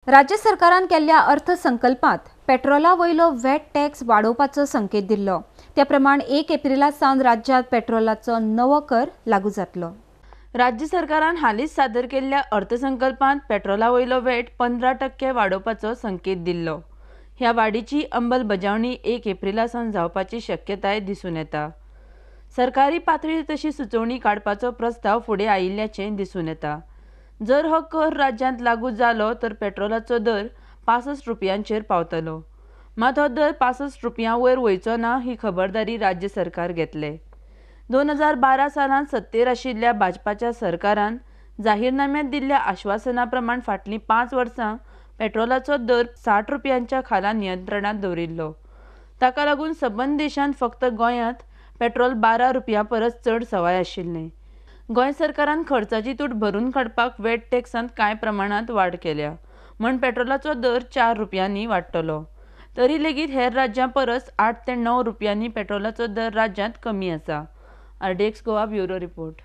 राज्य सरकारान केल्ल्या अर्थसंकल्पात पेट्रोला वयलो वॅट टॅक्स वाडोवपाचो संकेत दिल्लो। त्या प्रमाण 1 एप्रिला सावन राज्यात पेट्रोलाचो नवो कर लागू जातलो। राज्य सरकारान हालींच सादर केल्ल्या अर्थसंकल्पांत पेट्रोला वयलो वॅट 15% वाडोवपाचो संकेत दिल्लो। ह्या वाडीची अंमलबजावणी 1 एप्रिला सावन जावपाची शक्यताय दिसून येता। सरकारी पातळीर तशी सुचोवणी काडपाचो प्रस्ताव फुडें आयिल्ल्याचें दिसून येता। जर हो कर राज्यांत लागू जालो तर पेट्रोलाचो दर 65 रुपयांचेर पावतलो। मात हो दर 65 रुपयां वयर वयचो ना ही खबरदारी राज्य सरकार घेतले। 2012 सालांत सत्तेर आशिल्ल्या भाजपाच्या सरकारान जाहीरनाम्यांत दिल्ल्या आश्वासना प्रमाण फाटलीं 5 वर्सां पेट्रोलाचो दर 60 रुपयांच्या खाला नियंत्रणांत दवरिल्लो। ताका लागून सबंद देशांत फक्त गोंयांत पेट्रोल 12 रुपयां परस चड सवाय आशिल्लें। गोंय सरकारान खर्चाची तूट भरून काडपाक वॅट टॅक्सांत कांय प्रमाणांत वाड केल्या, म्हण पेट्रोलाचो दर 4 रुपयांनी वाडटलो। तरी लेगीत हेर राज्यां परस 8 ते 9 रुपयांनी पेट्रोलाचो दर राज्यांत कमी आसा। RDX Goa bureau report.